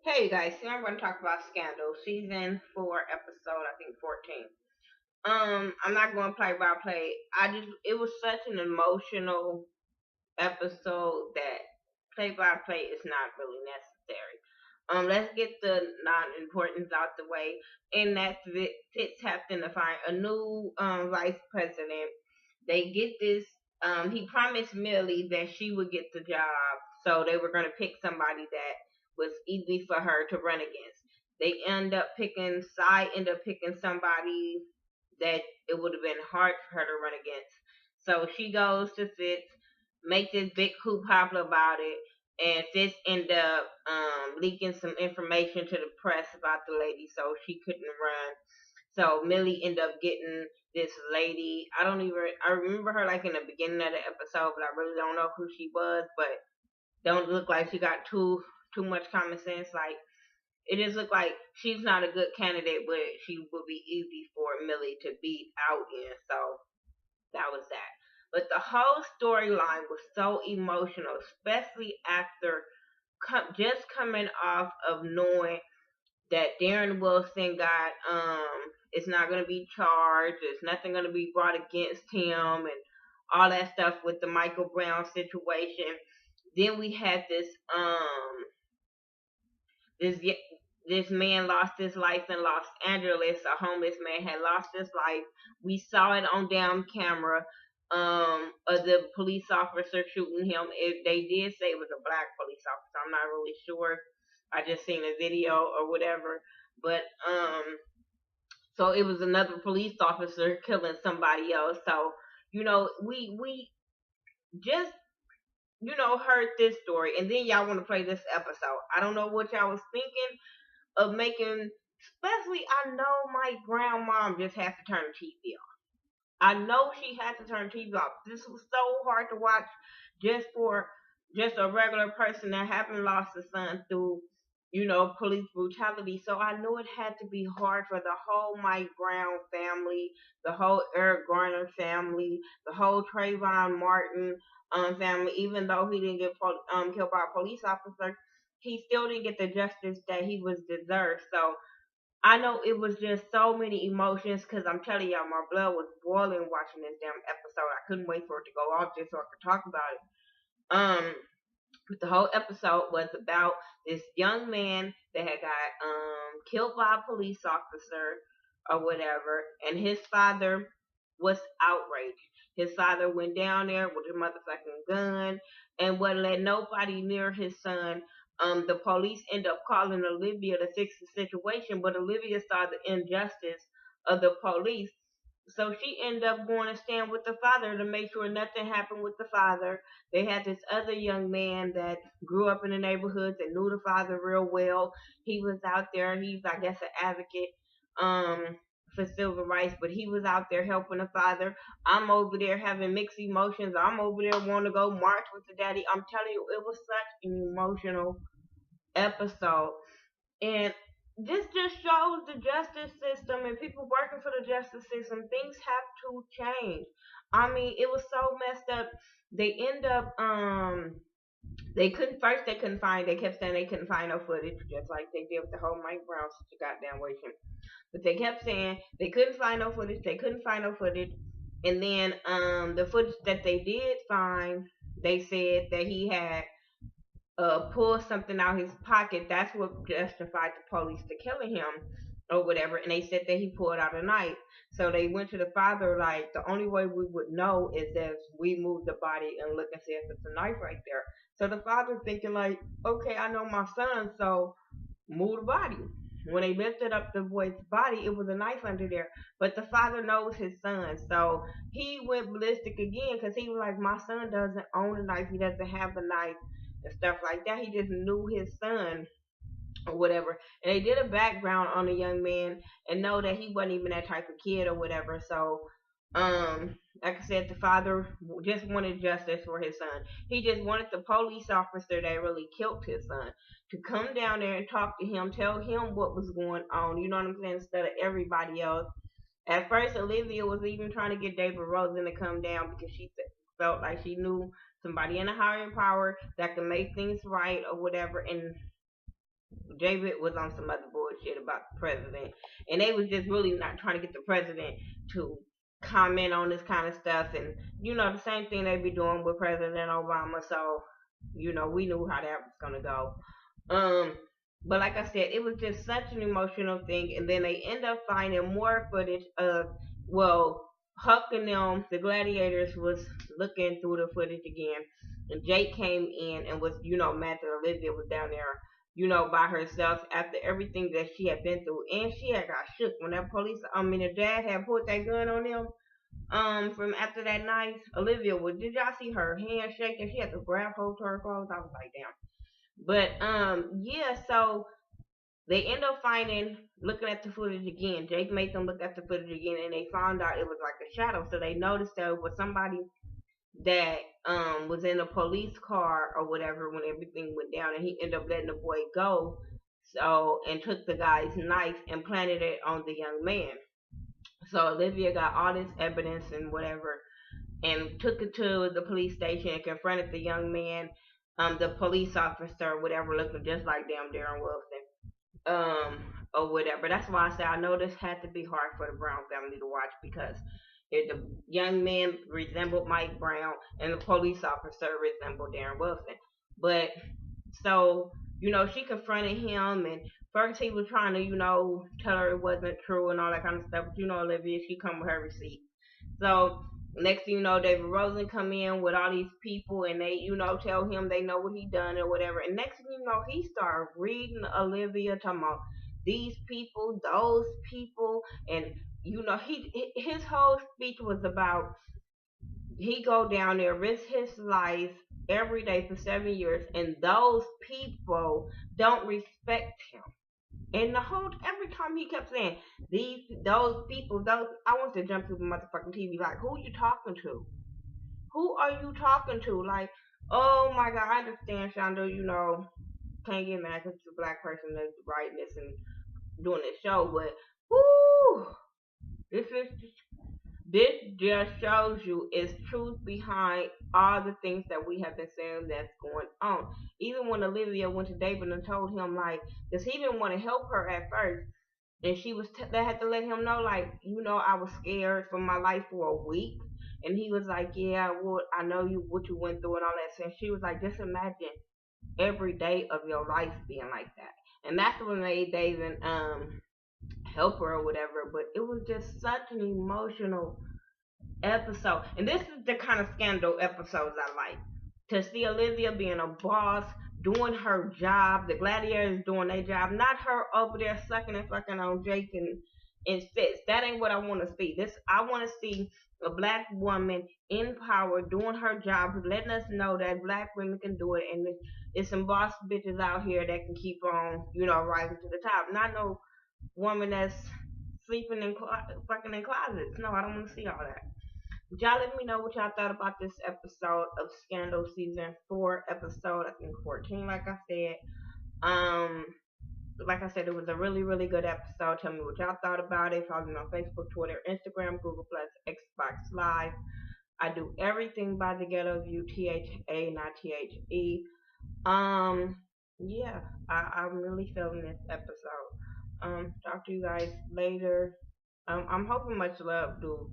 Hey guys, so I'm going to talk about Scandal, season 4, episode I think 14. I'm not going to play by play. It was such an emotional episode that play by play is not really necessary. Let's get the non-importance out the way, and that's Fitz having to find a new vice president. They get this. He promised Millie that she would get the job, so they were going to pick somebody that was easy for her to run against. They end up picking somebody that it would have been hard for her to run against. So she goes to Fitz, make this big hoopla about it, and Fitz end up leaking some information to the press about the lady, so she couldn't run. So Millie ended up getting this lady. I remember her like in the beginning of the episode, but I really don't know who she was. But don't look like she got too much common sense. Like it just looked like she's not a good candidate, but she would be easy for Millie to beat out in. So that was that. But the whole storyline was so emotional, especially after just coming off of knowing that Darren Wilson got is not going to be charged. There's nothing going to be brought against him, and all that stuff with the Michael Brown situation. Then we had this this man lost his life in Los Angeles. A homeless man had lost his life. We saw it on down camera. Of the police officer shooting him. They did say it was a black police officer. I'm not really sure. I just seen a video or whatever. But so it was another police officer killing somebody else. So we just heard this story, and then y'all want to play this episode. I don't know what y'all was thinking of making. Especially, I know my grandmom just had to turn the TV off. I know she had to turn the TV off. This was so hard to watch just for just a regular person that haven't lost a son through, police brutality. So I knew it had to be hard for the whole Mike Brown family, the whole Eric Garner family, the whole Trayvon Martin family. Even though he didn't get killed by a police officer, he still didn't get the justice that he was deserved. So I know it was just so many emotions because I'm telling y'all, my blood was boiling watching this damn episode. I couldn't wait for it to go off just so I could talk about it. Um, but the whole episode was about this young man that had got killed by a police officer or whatever, and his father was outraged. His father went down there with a motherfucking gun and wouldn't let nobody near his son. The police end up calling Olivia to fix the situation, but Olivia saw the injustice of the police. So she ended up going to stand with the father to make sure nothing happened with the father. They had this other young man that grew up in the neighborhoods and knew the father real well. He was out there. He's, I guess, an advocate for civil rights, but he was out there helping the father. I'm over there having mixed emotions. I'm over there wanting to go march with the daddy. I'm telling you, it was such an emotional episode. And this just shows the justice system and people working for the justice system. Things have to change. I mean, it was so messed up. They end up they couldn't find they kept saying they couldn't find no footage, just like they did with the whole Mike Brown goddamn waiting. But they kept saying they couldn't find no footage, they couldn't find no footage. And then the footage that they did find, they said that he had pull something out his pocket. That's what justified the police to killing him or whatever. And they said that he pulled out a knife. So they went to the father like the only way we would know is if we move the body and look and see if it's a knife right there. So the father thinking like, okay, I know my son, so move the body. When they lifted up the boy's body, it was a knife under there. But the father knows his son, so he went ballistic again because he was like, my son doesn't own a knife. He doesn't have a knife and stuff like that. He just knew his son or whatever. And they did a background on the young man and know that he wasn't even that type of kid or whatever. So, like I said, the father just wanted justice for his son. He just wanted the police officer that really killed his son to come down there and talk to him, tell him what was going on. You know what I'm saying? Instead of everybody else. At first, Olivia was even trying to get David Rosen to come down because she felt like she knew somebody in a higher power that could make things right or whatever. And David was on some other bullshit about the president, and they was just really not trying to get the president to comment on this kind of stuff, and the same thing they be doing with President Obama. So, we knew how that was gonna go. Um, but like I said, it was just such an emotional thing, and then they end up finding more footage of, well, Huck and them, the gladiators, was looking through the footage again, and Jake came in and was, mad that Olivia was down there, by herself after everything that she had been through, and she had got shook when that the dad had put that gun on them. From after that night, Olivia was. Did y'all see her hand shaking? She had to grab hold to her clothes. I was like, damn. But yeah, so they end up looking at the footage again. Jake made them look at the footage again, and they found out it was like a shadow. So they noticed that it was somebody that was in a police car or whatever when everything went down, and he ended up letting the boy go. So and took the guy's knife and planted it on the young man. So Olivia got all this evidence and whatever, and took it to the police station and confronted the young man, the police officer, whatever, looking just like damn Darren Wilson, or whatever. That's why I said I know this had to be hard for the Brown family to watch, because if the young man resembled Mike Brown and the police officer resembled Darren Wilson. But so, she confronted him, and first he was trying to, tell her it wasn't true and all that kind of stuff. But Olivia, she come with her receipt. So next thing you know, David Rosen come in with all these people, and they, tell him they know what he done or whatever. And next thing you know, he started reading Olivia, talking about these people, those people, and his whole speech was about he go down there, risk his life every day for 7 years, and those people don't respect him. And every time he kept saying those people, those, I want to jump through the motherfucking TV. Like, who you talking to? Who are you talking to? Like, oh my God, I understand, Shonda. Can't get mad because it's a black person that's writing this and doing this show, but whoo, this is this just shows you is truth behind all the things that we have been saying that's going on. Even when Olivia went to David and told him, like, because he didn't want to help her at first, and they had to let him know, like, I was scared for my life for a week, and he was like, yeah, well, I know what you went through and all that. And she was like, just imagine every day of your life being like that, and that's what made David help her or whatever. But it was just such an emotional episode. And this is the kind of scandal episodes I like. To see Olivia being a boss, doing her job, the gladiators doing their job, not her over there sucking and fucking on Jake and Fitz. That ain't what I want to see. I want to see a black woman in power doing her job, letting us know that black women can do it, and it's some boss bitches out here that can keep on, rising to the top. Not no woman that's sleeping in fucking in closets. No, I don't want to see all that. Y'all let me know what y'all thought about this episode of Scandal season 4, episode I think 14. Um, like I said, it was a really, really good episode. Tell me what y'all thought about it. Follow me on Facebook, Twitter, Instagram, Google Plus, Xbox Live. I do everything by the Ghetto View, THA, not THE. Yeah, I'm really feeling this episode. Talk to you guys later. I'm hoping Much Love do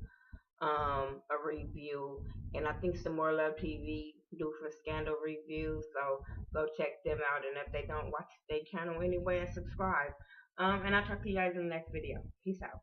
a review, and I think some more Love TV do for Scandal reviews. So go check them out, and if they don't, watch their channel anyway and subscribe. And I'll talk to you guys in the next video. Peace out.